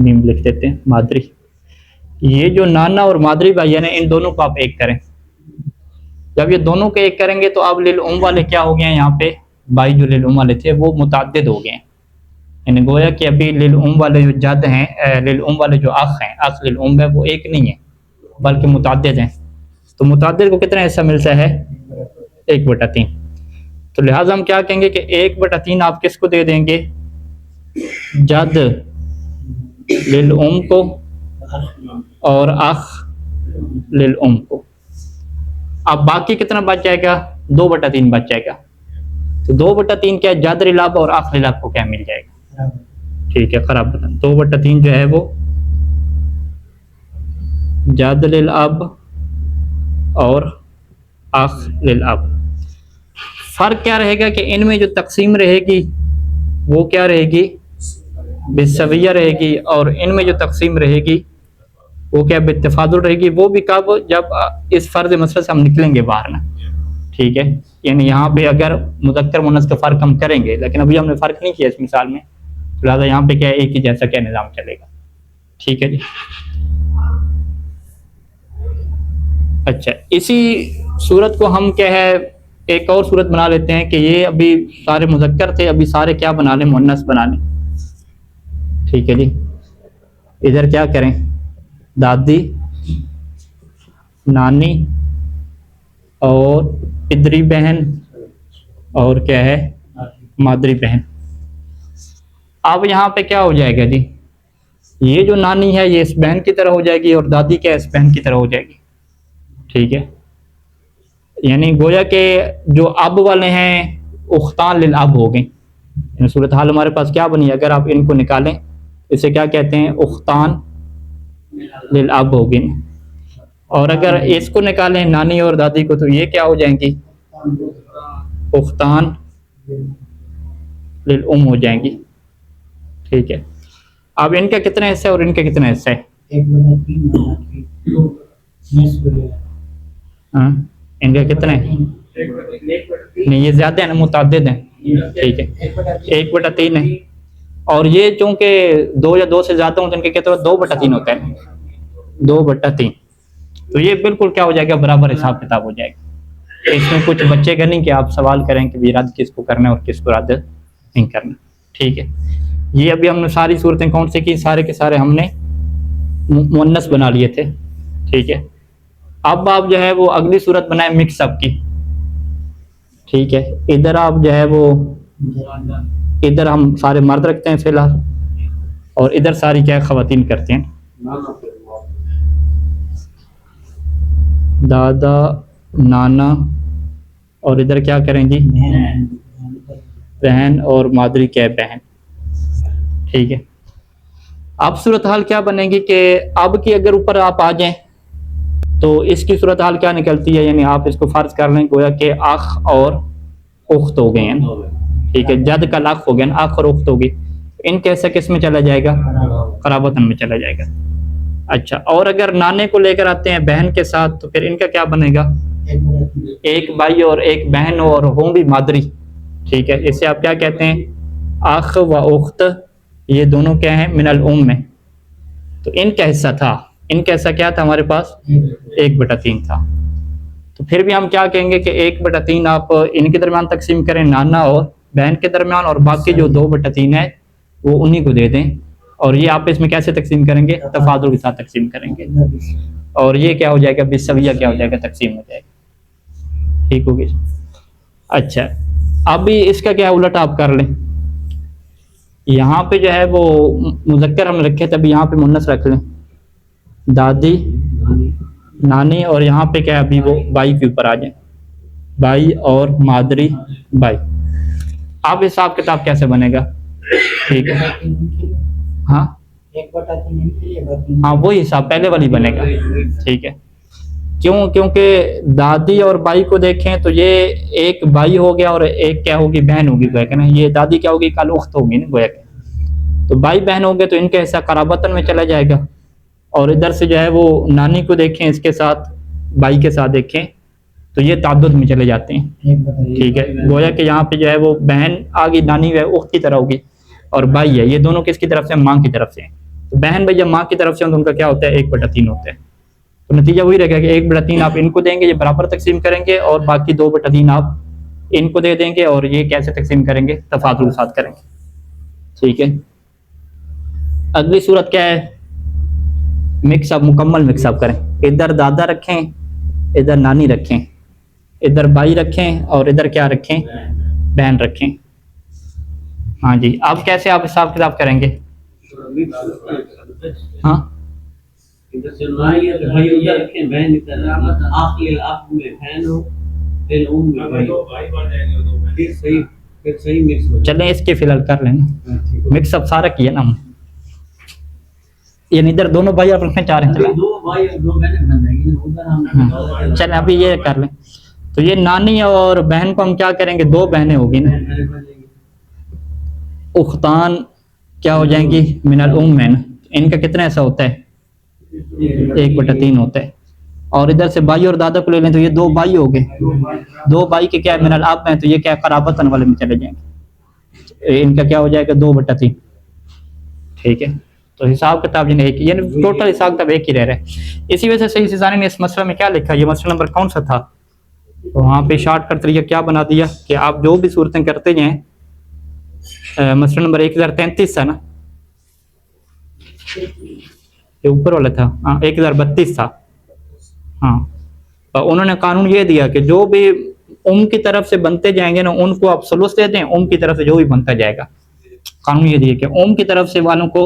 میم لکھ دیتے ہیں مادری. یہ جو نانا اور مادری بھائی ہے نا ان دونوں کو آپ ایک کریں. جب یہ دونوں کو ایک کریں گے تو اب للام والے کیا ہو گئے ہیں یہاں پہ بھائی جو للام والے تھے وہ متعدد ہو گئے ہیں. یعنی گویا کہ ابھی للام والے جو جد ہیں للام والے جو اخ ہیں اخ للام ہے وہ ایک نہیں ہے بلکہ متعدد ہیں. تو متعدد کو کتنا حصہ ملتا ہے 1/3. تو لہٰذا ہم کیا کہیں گے کہ 1/3 آپ کس کو دے دیں گے جد للام کو اور اخ للام کو. اب باقی کتنا بچ جائے گا 2/3 بچ جائے گا. تو 2/3 کیا جد للاب اور اخ للاب کو کیا مل جائے گا ٹھیک ہے خراب بتا 2/3 جو ہے وہ جد للاب اور اخ للاب. فرق کیا رہے گا کہ ان میں جو تقسیم رہے گی وہ کیا رہے گی بالسویہ رہے گی اور ان میں جو تقسیم رہے گی وہ کیا بالتفاضل رہے گی. وہ بھی کب جب اس فرض مسئلہ سے ہم نکلیں گے باہر نا ٹھیک ہے. یعنی یہاں پہ اگر مذکر مؤنث کا فرق ہم کریں گے لیکن ابھی ہم نے فرق نہیں کیا اس مثال میں لہٰذا یہاں پہ کیا ایک ہی جیسا کیا نظام چلے گا ٹھیک ہے جی. اچھا اسی صورت کو ہم کیا ہے ایک اور صورت بنا لیتے ہیں کہ یہ ابھی سارے مذکر تھے ابھی سارے کیا بنا لیں مؤنث بنا لیں ٹھیک ہے جی. ادھر کیا کریں دادی نانی اور پدری بہن اور کیا ہے مادری بہن. اب یہاں پہ کیا ہو جائے گا جی یہ جو نانی ہے یہ اس بہن کی طرح ہو جائے گی اور دادی کیا اس بہن کی طرح ہو جائے گی ٹھیک ہے. یعنی گویا کہ جو اب والے ہیں اختان للاب ہو گئیں. یعنی صورتحال ہمارے پاس کیا بنی اگر آپ ان کو نکالیں اسے کیا کہتے ہیں اختان للاب ہو گئیں. اور اگر اس کو نکالیں نانی اور دادی کو تو یہ کیا ہو جائیں گی اختان للام ہو جائیں گی ٹھیک ہے. اب ان کا کتنا حصہ ہے اور ان کا کتنا حصہ ہے ہاں ان کا کتنا ہے نہیں یہ زیادہ ہے نا متعدد ہیں ٹھیک ہے 1/3 ہے. اور یہ چونکہ 2 یا 2 سے زیادہ ہوں تو ان کے کہتے ہیں 2/3 ہوتا ہے 2/3. تو یہ بالکل کیا ہو جائے گا برابر حساب کتاب ہو جائے گا. اس میں کچھ بچے گا نہیں کہ آپ سوال کریں کہ بھی رد کس کو کرنا ہے اور کس کو رد نہیں کرنا ٹھیک ہے. یہ ابھی ہم نے ساری صورتیں کون سے کی سارے کے سارے ہم نے مؤنث بنا لیے تھے ٹھیک ہے. اب آپ جو ہے وہ اگلی صورت بنائیں مکس اپ کی ٹھیک ہے. ادھر آپ جو ہے وہ ادھر ہم سارے مرد رکھتے ہیں فی الحال اور ادھر ساری کیا خواتین کرتے ہیں دادا نانا اور ادھر کیا کریں گی بہن اور مادری کیا بہن ٹھیک ہے. اب صورتحال کیا بنے گی کہ اب کی اگر اوپر آپ آ جائیں تو اس کی صورتحال کیا نکلتی ہے. یعنی آپ اس کو فرض کر لیں گویا کہ اخ اور اخت ہو گئے ہیں ٹھیک ہے. جد کا اخ ہو گیا اخ اور اخت ہوگی ان کیسا کس میں چلا جائے گا قرابتن میں چلا جائے گا. اچھا اور اگر نانے کو لے کر آتے ہیں بہن کے ساتھ تو پھر ان کا کیا بنے گا ایک بھائی اور ایک بہن اور ہوں بھی مادری ٹھیک ہے. اسے آپ کیا کہتے ہیں اخ و اخت یہ دونوں کیا ہیں من الام میں. تو ان کا حصہ تھا ان کا حصہ کیا تھا ہمارے پاس 1/3 تھا. تو پھر بھی ہم کیا کہیں گے کہ 1/3 آپ ان کے درمیان تقسیم کریں نانا اور بہن کے درمیان اور باقی جو 2/3 ہے وہ انہی کو دے دیں. اور یہ آپ اس میں کیسے تقسیم کریں گے تفاضل کے ساتھ تقسیم کریں گے اور یہ کیا ہو جائے گا بالسویہ کیا ہو جائے گا تقسیم ہو جائے گا ٹھیک ہوگی. اچھا اب بھی اس کا کیا الٹ آپ کر لیں یہاں پہ جو ہے وہ مذکر ہم رکھے تھے ابھی یہاں پہ مؤنث رکھ لیں دادی نانی اور یہاں پہ کیا ابھی وہ بھائی کے اوپر آ جائیں بھائی اور مادری بھائی. اب حساب کتاب کیسے بنے گا ٹھیک ہے ہاں ہاں وہی حساب پہلے والی بنے گا ٹھیک ہے. کیونکہ دادی اور بھائی کو دیکھیں تو یہ ایک بھائی ہو گیا اور ایک کیا ہوگی بہن ہوگی گویا کہ نا. یہ دادی کیا ہوگی کل اخت ہوگی نا گویا کہ. تو بھائی بہن ہو گئے تو ان کا حصہ قرابتن میں چلا جائے گا. اور ادھر سے جو ہے وہ نانی کو دیکھیں اس کے ساتھ بھائی کے ساتھ دیکھیں تو یہ تعدد میں چلے جاتے ہیں ٹھیک ہے. گویا کہ یہاں پہ جو ہے وہ بہن آگی نانی ہے اخت کی طرح ہوگی اور بھائی ہے یہ دونوں کس کی طرف سے ماں کی طرف سے تو بہن بھائی جب ماں کی طرف سے ہوں تو ان کا کیا ہوتا ہے 1/3 ہوتا ہے. تو نتیجہ وہی رہے گا کہ 1/3 آپ ان کو دیں گے, یہ برابر تقسیم کریں گے, اور باقی 2/3 آپ ان کو دے دیں گے, اور یہ کیسے تقسیم کریں گے, تفاضل کے ساتھ کریں گے. ٹھیک ہے. اگلی صورت کیا ہے, مکس اپ, مکمل مکس اپ کریں. ادھر دادا رکھیں, ادھر نانی رکھیں, ادھر بھائی رکھیں, اور ادھر کیا رکھیں, بہن رکھیں. ہاں جی, اب کیسے آپ حساب کتاب کریں گے؟ ہاں چلیں اس کے فی الحال کر لیں, مکس اپ سارا کیا نا ہم, یعنی ادھر دونوں بھائی آپ رکھنا چاہ رہے ہیں, چلیں ابھی یہ کر لیں. تو یہ نانی اور بہن کو ہم کیا کریں گے, 2 بہنیں ہوگی نا, اختان کیا ہو جائیں گی من الام میں نا, ان کا کتنا ایسا ہوتا ہے 1/3 ہوتا ہے. اور ادھر سے بھائی اور دادا کو لے لیں تو یہ 2 بھائی ہو گئے, 2 بھائی کے کیا من الاب ہیں, تو یہ کیا قرابتن والے میں چلے جائیں گے, ان کا کیا ہو جائے گا 2/3. ٹھیک ہے. تو حساب کتاب ایک, یعنی ٹوٹل حساب کتاب ایک ہی رہ رہا ہے. اسی وجہ سے صحیح سیزانی نے اس مسئلہ میں کیا لکھا, یہ مسئلہ نمبر کون سا تھا, تو وہاں پہ شارٹ کٹ طریقہ کیا بنا دیا کہ آپ جو بھی صورتیں کرتے جائیں, مسئلہ نمبر 1033 تھا نا, یہ اوپر والا تھا, ہاں 1032 تھا. ہاں انہوں نے قانون یہ دیا کہ جو بھی کی طرف سے بنتے جائیں گے نا, ان کو آپ ثلث دے دیں, کی طرف سے جو بھی بنتا جائے گا. قانون یہ دیا کہ کی طرف سے والوں کو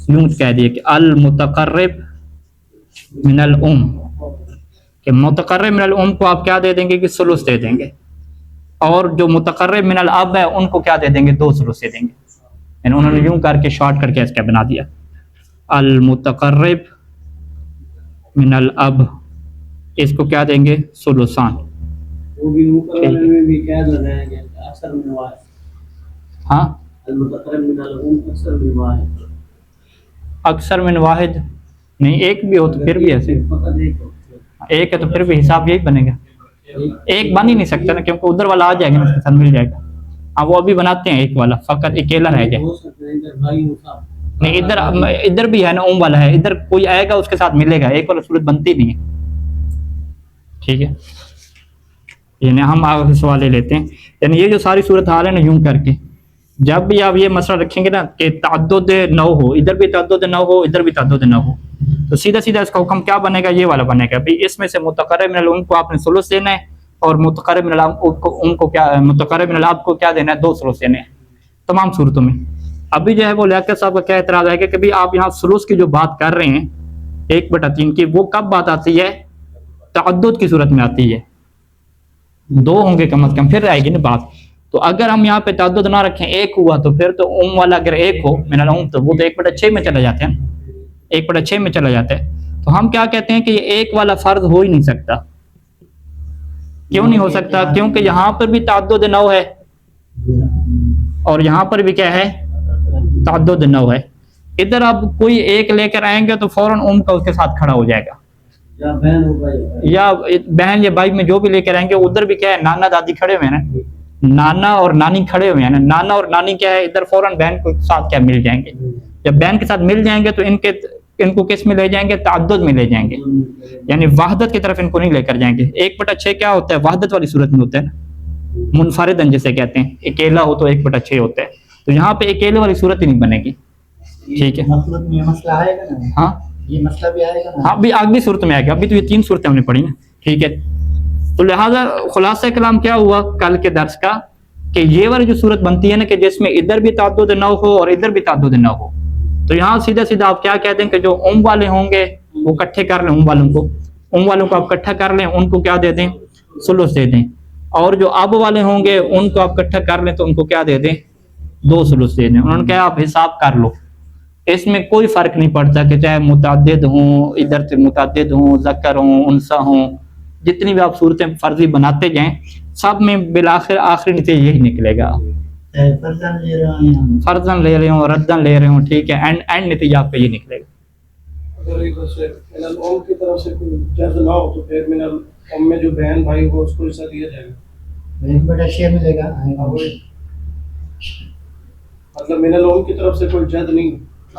یوں کہہ دیا کہ المتقرب من الام, کہ متقرب من الام کو آپ کیا دے دیں گے کہ ثلث دے دیں گے, اور جو متقرب من الاب ہے ان کو کیا دے دیں گے, 2 ثلث دے دیں گے. یعنی انہوں نے یوں کر کے شارٹ کر کے اس کا بنا دیا, المتقرب من الاب, اس کو کیا دیں گے ثلثان. ہاں اکثر من واحد نہیں, ایک بھی ہو تو پھر بھی ایسے, ایک ہے تو پھر بھی حساب یہی بنے گا. ایک بن ہی نہیں سکتا نا, کیونکہ ادھر والا آ جائے گا نا, اس کے ساتھ مل جائے گا. ہاں وہ ابھی بناتے ہیں ایک والا, فقط اکیلا رہ جائے. نہیں ادھر بھی ہے نا والا ہے, ادھر کوئی آئے گا اس کے ساتھ ملے گا, ایک والا صورت بنتی نہیں ہے. ٹھیک ہے. یعنی ہم آگے سوال لے لیتے ہیں, یعنی یہ جو ساری صورت حال ہے نا, یوں کر کے جب بھی آپ یہ مسئلہ رکھیں گے نا کہ تعدد 9 ہو, ادھر بھی تعدد 9 ہو, ادھر بھی تعدد 9 ہو, تو سیدھا سیدھا اس کا حکم کیا بنے گا, یہ والا بنے گا بھائی, اس میں سے متقرب من الام کو آپ نے ثلث دینا ہے, اور متقرب من الاب کو کیا, متقرب من الاب کو کیا دینا ہے, 2 ثلث دینے ہیں تمام صورتوں میں. ابھی جو ہے وہ لیاقت صاحب کا کیا اعتراض ہے کہ کبھی آپ یہاں ثلث کی جو بات کر رہے ہیں 1/3 کی, وہ کب بات آتی ہے, تعدد کی صورت میں آتی ہے, 2 ہوں گے کم از کم, پھر آئے گی نا بات. تو اگر ہم یہاں پہ تعدد نہ رکھیں, 1 ہوا, تو پھر تو والا اگر 1 ہو من الام, تو وہ تو 1/6 میں چلا جاتے ہیں, 1/6 میں چلا جاتا ہے. تو ہم کیا کہتے ہیں کہ یہ 1 والا فرض ہو ہی نہیں سکتا. کیوں نہیں ہو سکتا, کیونکہ یہاں پر بھی تعدد 9 ہے, اور یہاں پر بھی کیا ہے, تعدد 9 ہے. ادھر اب کوئی 1 لے کر آئیں گے تو فوراً کا اس کے ساتھ کھڑا ہو جائے گا, یا بہن یا بھائی میں جو بھی لے کر آئیں گے. ادھر بھی کیا ہے, نانا دادی کھڑے ہوئے ہیں نا, نانا اور نانی کھڑے ہوئے ہیں نا, نانا اور نانی کیا ہے, ادھر فوراً بہن کے ساتھ کیا مل جائیں گے. جب بہن کے ساتھ مل جائیں گے تو ان کو کس میں لے جائیں گے, تعدد میں لے جائیں گے, یعنی وحدت کی طرف ان کو نہیں لے کر جائیں گے. 1/6 کیا ہوتا ہے, وحدت والی صورت میں ہوتا ہے نا, منفردن جسے کہتے ہیں, اکیلا ہو تو 1/6 ہوتا ہے. تو یہاں پہ اکیلے والی صورت ہی نہیں بنے گی. ٹھیک ہے, ہاں یہ مسئلہ بھی آئے گا, ہاں بھی اگلی صورت میں آئے گا. ابھی تو یہ 3 صورتیں ہم نے پڑھی نا. ٹھیک ہے. تو لہٰذا خلاصہ کلام کیا ہوا کل کے درس کا, کہ یہ والی جو صورت بنتی ہے نا, کہ جس میں ادھر بھی تعدد 9 ہو اور ادھر بھی تعدد 9 ہو, تو یہاں سیدھا سیدھا آپ کیا کہتے ہیں کہ جو والے ہوں گے وہ اکٹھے کر لیں, والوں کو آپ اکٹھا کر لیں, ان کو کیا دے دیں, ثلث دے دیں. اور جو اب والے ہوں گے ان کو آپ اکٹھا کر لیں تو ان کو کیا دے دیں, 2 ثلث دے دیں. انہوں نے کہا آپ حساب کر لو, اس میں کوئی فرق نہیں پڑتا کہ چاہے متعدد ہوں, ادھر سے متعدد ہوں, ذکر ہوں, انثیٰ ہوں, جتنی بھی آپ صورتیں فرضی بناتے جائیں, سب میں بالآخر آخری نتیجہ یہی نکلے گا, فرضاً لے رہے ہوں, رداً لے رہے ہوں. ٹھیک ہے, اینڈ نتیجہ آپ کا یہ نکلے گا. اگر من الام کی طرف سے کوئی جد نہ ہو تو پھر من الام میں جو بہن بھائی ہو اس کو حصہ دیا جائے گا, 1/6 ملے گا. مطلب من الام کی طرف سے کوئی جد نہیں,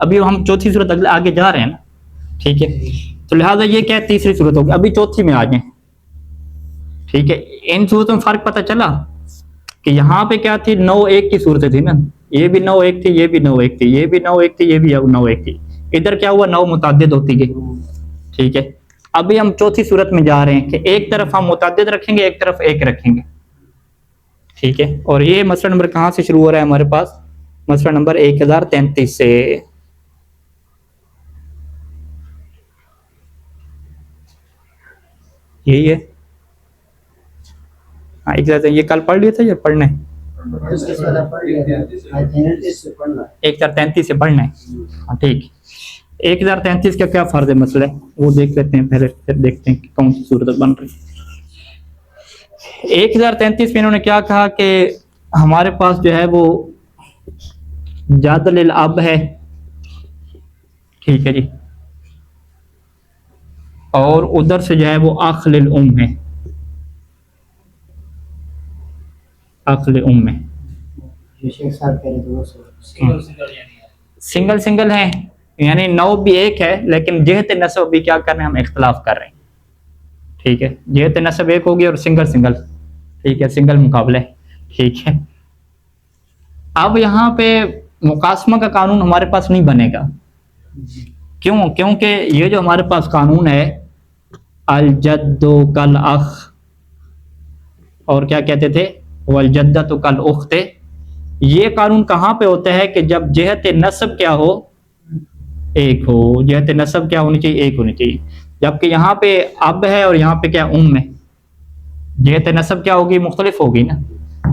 ابھی ہم چوتھی صورت آگے جا رہے ہیں نا, ٹھیک ہے. تو لہٰذا یہ کیا ہے تیسری صورت ہوگی. ابھی چوتھی میں آ جائیں, ٹھیک ہے. ان صورتوں میں فرق پتہ چلا کہ یہاں پہ کیا تھی, 9-1 کی صورتیں تھی نا, یہ بھی 9-1 تھی, یہ بھی 9-1 تھی, یہ بھی 9-1 تھی, یہ بھی 9-1 تھی. ادھر کیا ہوا 9 متعدد ہوتی گئی, ٹھیک ہے. ابھی ہم چوتھی صورت میں جا رہے ہیں کہ ایک طرف ہم متعدد رکھیں گے, ایک طرف ایک رکھیں گے, ٹھیک ہے. اور یہ مسئلہ نمبر کہاں سے شروع ہو رہا ہے ہمارے پاس, مسئلہ نمبر 1033 سے. یہی ہے. ہاں یہ کل پڑھ لیے تھے یا پڑھنا ہے؟ 1033 سے پڑھنا ہے. ہاں ٹھیک. 1033 کا کیا فرض مسئلہ ہے وہ دیکھ لیتے ہیں پہلے, پھر دیکھتے ہیں کہ کون سی صورت بن رہی. 1033 میں انہوں نے کیا کہا کہ ہمارے پاس جو ہے وہ جد للاب ہے, ٹھیک ہے جی, اور ادھر سے جو ہے وہ اخ للام ہے, اخ لام ہے. سنگل سنگل ہے, یعنی 9 بھی ایک ہے, لیکن جہت نسب بھی کیا کر رہے ہیں, ہم اختلاف کر رہے ہیں, ٹھیک ہے. جہت نسب ایک ہوگی اور سنگل سنگل, ٹھیک ہے, سنگل مقابلہ ہے, ٹھیک ہے. اب یہاں پہ مقاسمہ کا قانون ہمارے پاس نہیں بنے گا. کیوں؟ کیونکہ یہ جو ہمارے پاس قانون ہے الجد کالاخ, اور کیا کہتے تھے والجدۃ کالاخت, یہ قانون کہاں پہ ہوتا ہے کہ جب جہت نسب کیا ہو, ایک ہو. جہت نسب کیا ہونی چاہیے, ایک ہونی چاہیے. جبکہ یہاں پہ اب ہے اور یہاں پہ کیا ام ہے. جہت نسب کیا ہوگی, مختلف ہوگی نا.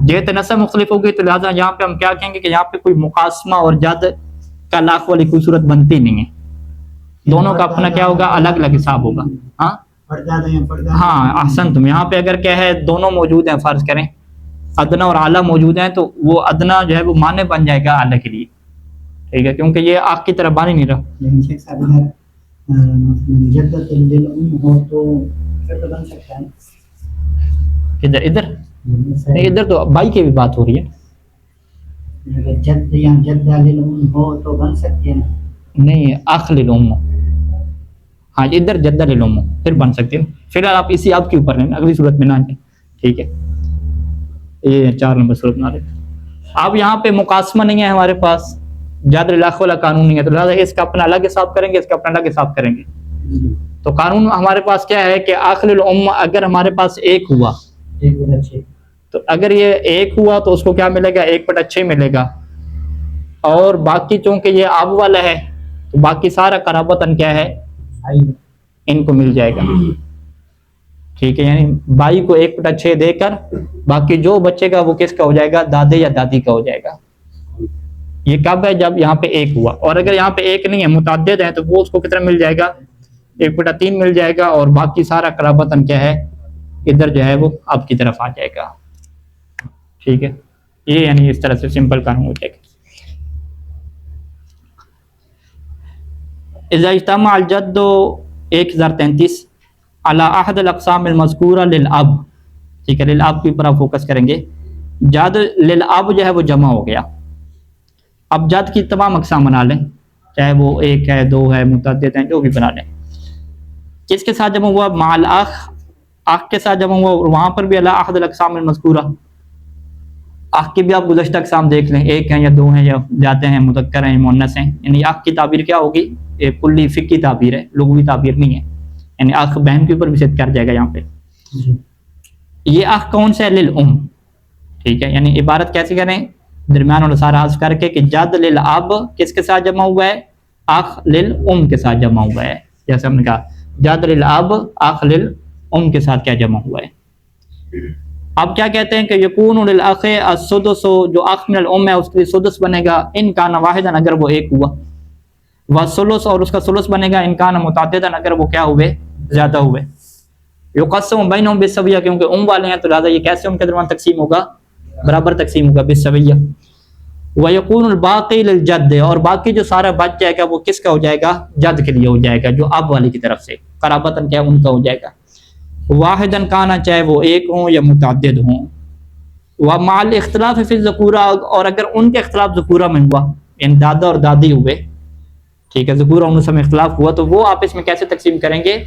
جہت نسب مختلف ہوگی تو لہٰذا یہاں پہ ہم کیا کہیں گے کہ یہاں پہ کوئی مقاسمہ اور جد کا لاکھ والی کوئی صورت بنتی نہیں ہے. دونوں کا اپنا کیا ہوگا, الگ الگ حساب ہوگا. ہاں ہاں احسن تم. یہاں پہ اگر کیا ہے دونوں موجود ہیں, فرض کریں ادنا اور اعلیٰ موجود ہیں, تو وہ ادنا جو ہے وہ معنی بن جائے گا اعلیٰ کے لیے, ٹھیک ہے, کیونکہ یہ آنکھ کی طرف بان ہی نہیں رہا. ادھر ادھر نہیں, ادھر تو بائی کی بھی بات ہو رہی ہے. نہیں اخ للام, ہاں ادھر جدہ للام پھر بن سکتے ہیں. فی الحال آپ اسی آپ کے اوپر ہیں, اگلی صورت میں نہ جائیں, ٹھیک ہے. یہ 4 نمبر صورت نہ رہے. اب یہاں پہ مقاسمہ نہیں ہے ہمارے پاس, جد للاخ والا قانون نہیں ہے, تو لہٰذا اس کا اپنا الگ حساب کریں گے, اس کا اپنا الگ حساب کریں گے. تو قانون ہمارے پاس کیا ہے کہ اخ للام اگر ہمارے پاس ایک ہوا, تو اگر یہ ایک ہوا تو اس کو کیا ملے گا, 1/6 ملے گا. اور باقی چونکہ یہ آب والا ہے تو باقی سارا قرابتاً کیا ہے, ان کو مل جائے گا, ٹھیک ہے. یعنی بائی کو 1/6 دے کر باقی جو بچے گا وہ کس کا ہو جائے گا, دادے یا دادی کا ہو جائے گا. یہ کب ہے, جب یہاں پہ ایک ہوا. اور اگر یہاں پہ ایک نہیں ہے, متعدد ہے, تو وہ اس کو کتنا مل جائے گا, 1/3 مل جائے گا. اور باقی سارا قرابتاً کیا ہے, ادھر جو ہے وہ آپ کی طرف آ جائے گا, ٹھیک ہے. یہ یعنی اس طرح سے سمپل قانون ہو جائے گا. اذا اجتمع الجد 1033 على احد الاقسام المذکورہ للاب, ٹھیک ہے. للاب کے اوپر آپ فوکس کریں گے. جد للاب جو ہے وہ جمع ہو گیا. اب جد کی تمام اقسام بنا لیں, چاہے وہ 1 ہے, 2 ہے, متعدد ہیں, جو بھی بنا لیں. کس کے ساتھ جمع ہوا, مع الاخ, اخ کے ساتھ جمع ہوا. اور وہاں پر بھی علی احد الاقسام المذکورہ, اخ کی بھی آپ گزشتہ اقسام دیکھ لیں, 1 ہیں یا 2 ہیں یا جاتے ہیں, مذکر ہیں, مؤنث ہیں. یعنی اخ کی تعبیر کیا ہوگی, ایک کلی فقہی تعبیر ہے, لغوی تعبیر نہیں ہے. یعنی اخ بہن کے اوپر بھی صد کر جائے گا یہاں پہ. یہ اخ کون سے, للام, ٹھیک ہے. یعنی عبارت کیسی کریں, درمیان والا سارا حذف کر کے کہ جد للاب کس کے ساتھ جمع ہوا ہے, اخ للام کے ساتھ جمع ہوا ہے. جیسے ہم نے کہا جد للاب اخ للام کے ساتھ کیا جمع ہوا ہے. اب کیا کہتے ہیں کہ یکون للاخ السدس, جو اخ من الام ہے اس کے لیے سدس بنے گا ان کان واحدا, اگر وہ ایک ہوا. والثلث, اور اس کا ثلث بنے گا ان کان متعددا, اگر وہ کیا ہوئے, زیادہ ہوئے. یقسم بینہم بالسویہ, کیونکہ ام والے ہیں تو لہٰذا یہ کیسے ان کے درمیان تقسیم ہوگا, برابر تقسیم ہوگا, بالسویہ. ویکون الباقی للجد, اور باقی جو سارا بچ جائے گا وہ کس کا ہو جائے گا, جد کے لیے ہو جائے گا, جو اب والی کی طرف سے قرابتاً کیا ان کا ہو جائے گا. واحداً کانا, چاہے وہ ایک ہوں یا متعدد ہوں. ومعل اختلاف فی الذکورہ، اور اگر ان کے اختلاف ذکورہ میں ہوا، یعنی دادا اور دادی ہوئے، ٹھیک ہے، ذکورہ اور انثى میں اختلاف ہوا تو وہ آپس میں کیسے تقسیم کریں گے؟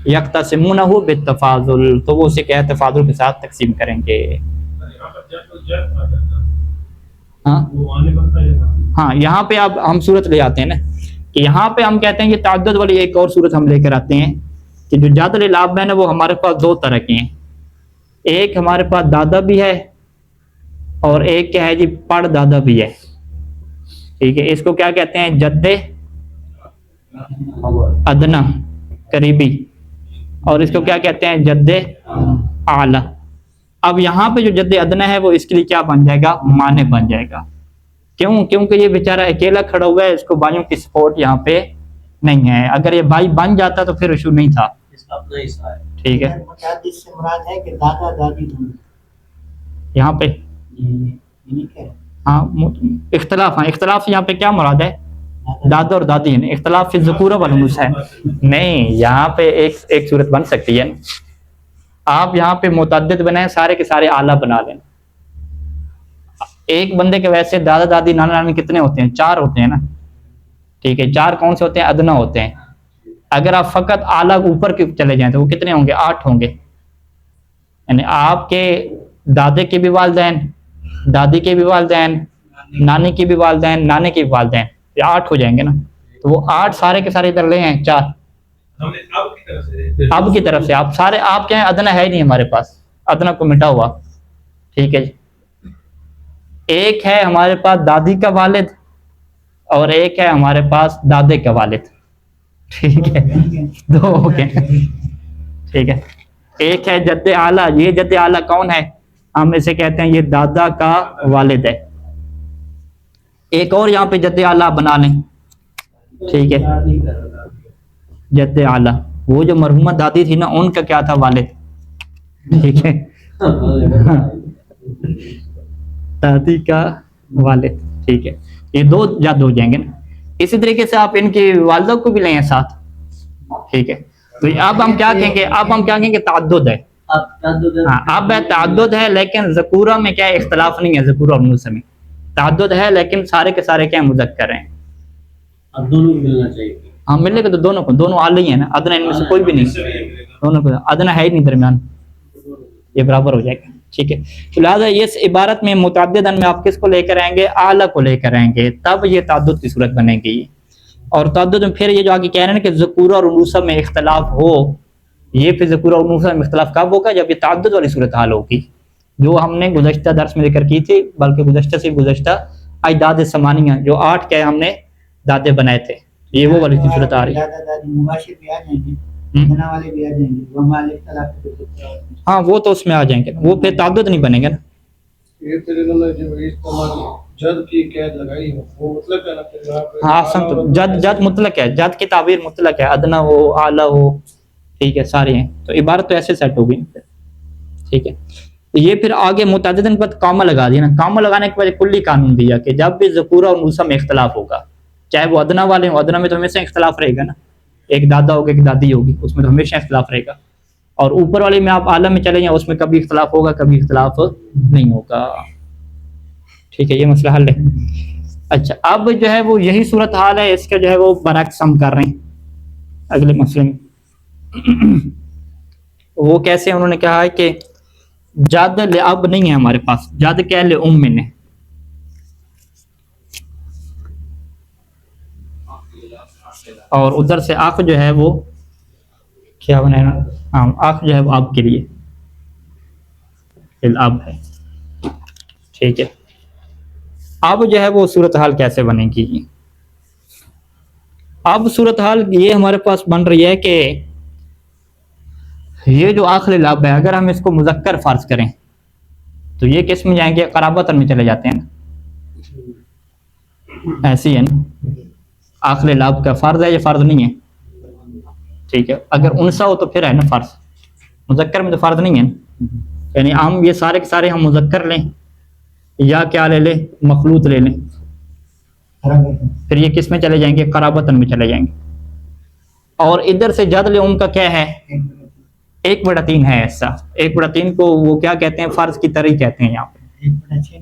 یقتسمونہ بالتفاضل، تو وہ اسے کیا ہے تفاضل کے ساتھ تقسیم کریں گے. ہاں یہاں پہ اب ہم صورت لے آتے ہیں نا کہ یہاں پہ ہم کہتے ہیں کہ تعدد والی ایک اور صورت ہم لے کر آتے ہیں کہ جو جد للاب میں وہ ہمارے پاس دو طرح کے ہیں. ایک ہمارے پاس دادا بھی ہے اور ایک کیا ہے جی پڑ دادا بھی ہے. ٹھیک ہے، اس کو کیا کہتے ہیں؟ جد ادنا قریبی، اور اس کو کیا کہتے ہیں؟ جد اعلی. اب یہاں پہ جو جد ادنا ہے وہ اس کے لیے کیا بن جائے گا؟ مانے بن جائے گا. کیوں؟ کیونکہ یہ بیچارہ اکیلا کھڑا ہوا ہے، اس کو بھائیوں کی سپورٹ یہاں پہ نہیں ہے. اگر یہ بھائی بن جاتا تو پھر ایشو نہیں تھا. ٹھیک ہے، متعدد سے مراد ہے کہ دادا دادی دونوں یہاں پہ کیا ہاں اختلاف، ہاں اختلاف یہاں پہ کیا مراد ہے؟ دادا اور دادی ہے. اختلاف فی الذکورہ والانثى ہے نہیں. یہاں پہ ایک صورت بن سکتی ہے. آپ یہاں پہ متعدد بنائیں، سارے کے سارے اعلیٰ بنا لیں. ایک بندے کے ویسے دادا دادی نانا نانی کتنے ہوتے ہیں؟ 4 ہوتے ہیں نا. ٹھیک ہے، 4 کون سے ہوتے ہیں؟ ادنا ہوتے ہیں. اگر آپ فقط اعلیٰ اوپر کے چلے جائیں تو وہ کتنے ہوں گے؟ 8 ہوں گے. یعنی آپ کے دادے کے بھی والدین، دادی کے بھی والدین، نانی کے بھی والدین، نانے کے بھی والدین، یہ 8 ہو جائیں گے نا. تو وہ 8 سارے کے سارے ادھر لے ہیں 4 اب کی طرف سے. آپ سارے آپ کیا ہیں؟ ادنا ہے ہی نہیں ہمارے پاس، ادنا کو مٹا ہوا. ٹھیک ہے جی. ایک ہے ہمارے پاس دادی کا والد اور ایک ہے ہمارے پاس دادے کا والد. ٹھیک ہے، 2 ہو گئے. ٹھیک ہے، ایک ہے جد اعلیٰ. یہ جد اعلیٰ کون ہے؟ ہم اسے کہتے ہیں یہ دادا کا والد ہے. ایک اور یہاں پہ جد اعلیٰ بنا لیں. ٹھیک ہے، جد اعلیٰ وہ جو مرحومہ دادی تھی نا ان کا کیا تھا؟ والد. ٹھیک ہے، دادی کا والد. ٹھیک ہے، یہ 2 جد ہو جائیں گے نا. اسی طریقے سے آپ ان کی والدہ کو بھی لیں ساتھ. ٹھیک ہے، تو اب ہم کیا کہیں گے؟ اب ہم کیا کہیں گے؟ تعدد ہے. ہاں اب تعدد ہے لیکن ذکورہ میں کیا اختلاف نہیں ہے. ذکورہ اور انثى میں تعدد ہے لیکن سارے کے سارے کیا مذکر ہیں. اب دونوں ملنا چاہیے. ہاں ملے گا تو دونوں کو، دونوں اعلیٰ ہیں نا. ادنا ان میں سے کوئی بھی نہیں، دونوں کو ادنا ہے ہی نہیں درمیان، یہ برابر ہو جائے گا. ٹھیک ہے، تو لہٰذا اس عبارت میں متعددن میں آپ کس کو لے کر آئیں گے؟ اعلیٰ کو لے کر آئیں گے، تب یہ تعدد کی صورت بنے گی. اور تعدد میں پھر یہ جو آگے کہہ رہے ہیں کہ ذکورہ اور انوثہ میں اختلاف ہو، یہ پھر ذکورہ اور انوثہ میں اختلاف کب ہوگا؟ جب یہ تعدد والی صورت حال ہوگی، جو ہم نے گزشتہ درس میں ذکر کی تھی، بلکہ گزشتہ سے گزشتہ اجداد ثمانیہ جو 8 کیا ہم نے دادے بنائے تھے، یہ وہ والی صورت آ رہی ہے. دادا دادی مباشر بھی آ جائیں گے، ادنا والے بھی آ جائیں گے. وہ مال اختلاف ہاں وہ تو اس میں آ جائیں گے، وہ پھر تعدد نہیں بنے گا نا. یہ پھر انہوں نے جو اس طرح جد کی قید لگائی ہے وہ مطلق ہے نا. پھر یہاں پہ ہاں احسن، تو جد مطلق ہے. جد کی تعبیر مطلق ہے، ادنا ہو اعلیٰ ہو. ٹھیک ہے، سارے ہیں تو عبارت تو ایسے سیٹ ہو گئی. ٹھیک ہے، یہ پھر آگے متعددن پر کامہ لگا دیا نا. کامہ لگانے کے بعد کلی قانون دیا کہ جب بھی ذکورہ اور انوثہ میں اختلاف ہوگا، چاہے وہ ادنا والے ہوں، ادنا میں تو ہمیشہ اختلاف رہے گا نا. ایک دادا ہوگا ایک دادی ہوگی، اس میں تو ہمیشہ اختلاف رہے گا. اور اوپر والے میں آپ اعلیٰ میں چلے جائیں، اس میں کبھی اختلاف ہوگا کبھی اختلاف نہیں ہوگا. ٹھیک ہے، یہ مسئلہ حل ہے. اچھا، اب جو ہے وہ یہی صورت حال ہے، اس کا جو ہے وہ برعکس ہم کر رہے ہیں اگلے مسئلے میں. وہ کیسے؟ انہوں نے کہا ہے کہ جد لاب نہیں ہے ہمارے پاس، جد کیا ہے؟ لام نے. اور ادھر سے اخ جو ہے وہ کیا بنایا؟ ہاں اخ جو ہے وہ آپ کے لیے الاب ہے. ٹھیک ہے، اب جو ہے وہ صورتحال کیسے بنے گی؟ اب صورتحال یہ ہمارے پاس بن رہی ہے کہ یہ جو آخری لاب ہے اگر ہم اس کو مذکر فرض کریں تو یہ کس میں جائیں گے؟ قرابتن میں چلے جاتے ہیں نا. ایسی ہے نا، آخری لاب کا فرض ہے، یہ فرض نہیں ہے. ٹھیک ہے، اگر انثى ہو تو پھر ہے نا فرض، مذکر میں تو فرض نہیں ہے نا. یعنی ہم یہ سارے کے سارے ہم مذکر لیں یا کیا لے لیں؟ مخلوط لے لیں، پھر یہ کس میں چلے جائیں گے؟ قرابتن میں چلے جائیں گے. اور ادھر سے جد لام کا کیا ہے؟ 1/3 ہے. ایسا 1/3 کو وہ کیا کہتے ہیں؟ فرض کی طرح ہی کہتے ہیں یہاں پہ. 1/6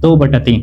2/3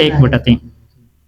1/3।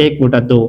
1/2,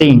3,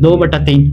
2/3,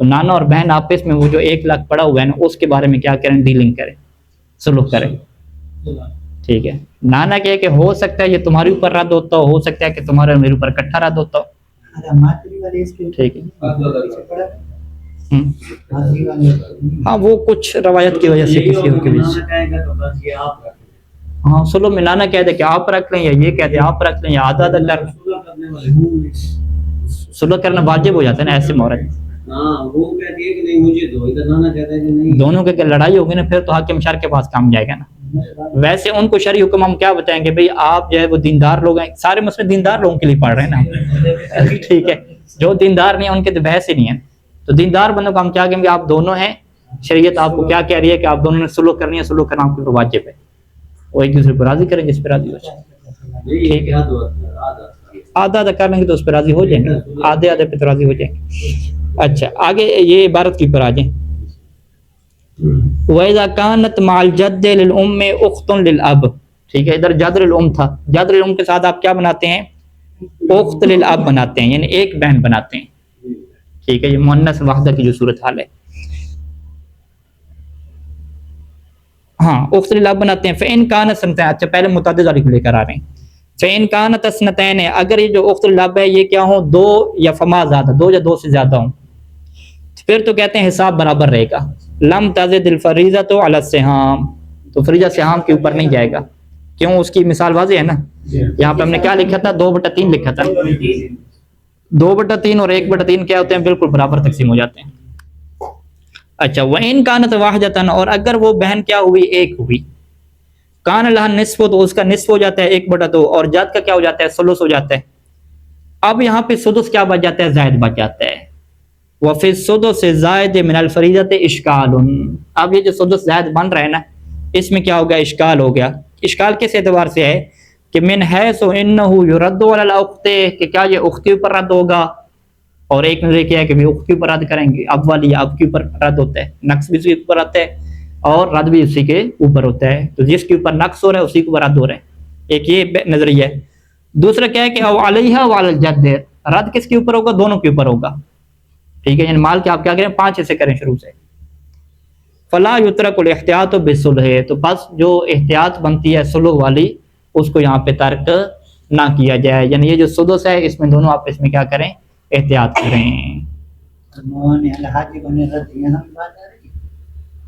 تو نانا اور بہن آپس میں وہ جو 1 لاکھ پڑا ہوا ہے نا اس کے بارے میں کیا کریں، ڈیلنگ کریں، سلوک کریں. ٹھیک ہے. نانا کہے کہ ہو سکتا ہے یہ تمہارے اوپر رد ہوتا ہو سکتا ہے کہ تمہارے میرے اوپر اکٹھا رد ہوتا ہو. ٹھیک ہے. ہاں وہ کچھ روایت کی وجہ سے کسی اور کے بیچ ہاں سلو میں نانا کہہ دے کہ آپ رکھ لیں یا یہ کہہ دے آپ رکھ لیں یا آدھا آدھا کر سلو کرنا واجب ہو جاتا ہے نا ایسے مورد. دونوں کے لڑائی ہوگی نا پھر تو حاکم شرع کے پاس کام جائے گا نا. ویسے ان کو شرعی حکم ہم کیا بتائیں گے، بھئی آپ جو ہے وہ دیندار لوگ ہیں، سارے مسئلے دیندار لوگوں کے لیے پڑھ رہے ہیں نا. ٹھیک ہے. جو دیندار نہیں ہیں ان کے تو بحث ہی نہیں ہے. تو دیندار بندوں کو ہم کیا کہیں گے، آپ دونوں ہیں، شریعت آپ کو کیا کہہ رہی ہے کہ آپ دونوں نے سلوک کرنی ہے، سلوک کرنا آپ کے اوپر واجب ہے. وہ ایک دوسرے کو راضی کریں جس پہ راضی ہو جائے. ٹھیک ہے. آدھا آدھا کر لیں گے تو اس پہ راضی ہو جائیں گے، آدھے آدھے پہ تو راضی ہو جائیں گے. اچھا آگے یہ عبارت کی پر آ جائیں. وَإِذَا كَانَتْ مَعَ الْجَدِّ لِلْأُمِّ أُخْتٌ لِلْأَبِ. ٹھیک ہے. ادھر جد للأم تھا، جد للأم کے ساتھ آپ کیا بناتے ہیں، اخت للأب بناتے ہیں، یعنی ایک بہن بناتے ہیں. ٹھیک ہے. یہ مؤنث واحدہ کی جو صورتحال ہے. ہاں اخت للأب بناتے ہیں. فإن كانت سنتين. اچھا پہلے متعدد والی کو لے کر آ رہے ہیں. فإن كانت اثنتين، اگر یہ جو اخت للأب ہے یہ کیا ہوں، 2 یا فما زیادہ، 2 یا 2 سے زیادہ ہوں، پھر تو کہتے ہیں حساب برابر رہے گا. لم تزد الفریضۃ علی السہام، تو فریضہ سہام کے اوپر نہیں جائے گا. کیوں؟ اس کی مثال واضح ہے نا. یہاں پہ ہم نے کیا لکھا تھا، 2/3 لکھا تھا. 2/3 اور 1/3 کیا ہوتے ہیں، بالکل برابر تقسیم ہو جاتے ہیں. اچھا وَإِن كَانَتْ وَاحِدَةً، اور اگر وہ بہن کیا ہوئی، ایک ہوئی، کان لها نصف، تو اس کا نصف ہو جاتا ہے 1/2، اور جد کا کیا ہو جاتا ہے، ثلث ہو جاتا ہے. اب یہاں پہ سدس کیا بچ جاتا ہے، زائد بچ جاتا ہے. وفی السدس زائد من الفریضۃ اشکال. اب یہ جو سدس زائد بن رہا ہے نا اس میں کیا ہو گیا، اشکال ہو گیا. اشکال کس اعتبار سے ہے کہ من حیث انہ یرد علی الاخت، کہ کیا یہ اخت کے اوپر رد ہوگا، اور ایک نظر کیا ہے کہ اخت کے اوپر رد کریں گے، اب والی یا اب کے اوپر رد ہوتا ہے، نقص بھی اسی کے اوپر آتا ہے اور رد بھی اسی کے اوپر ہوتا ہے. تو جس کے اوپر نقص ہو رہا ہے اسی کے اوپر رد ہو رہا ہے. ایک یہ نظریہ ہے. دوسرا کیا ہے کہ او علیہ وعلی الجد، رد کس کے اوپر ہوگا، دونوں کے اوپر ہوگا. ٹھیک ہے. یعنی مال کے آپ کیا کریں، 5 حصے کریں شروع سے. فلا یترک الاحتیاط بالصلح، تو بس جو احتیاط بنتی ہے صلح والی اس کو یہاں پہ ترک نہ کیا جائے. یعنی یہ جو سدس ہے اس میں دونوں آپس میں کیا کریں، احتیاط کریں.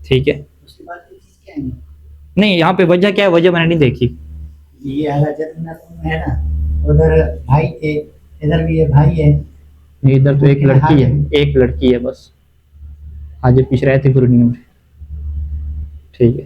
ٹھیک ہے. نہیں یہاں پہ وجہ کیا ہے، وجہ میں نے نہیں دیکھی. یہ ہے نا، ادھر بھائی تھے، ادھر بھی یہ بھائی ہے. ادھر تو ایک لڑکی ہے، ایک لڑکی ہے بس. آج پیچھے رہے تھے گرو. ٹھیک ہے.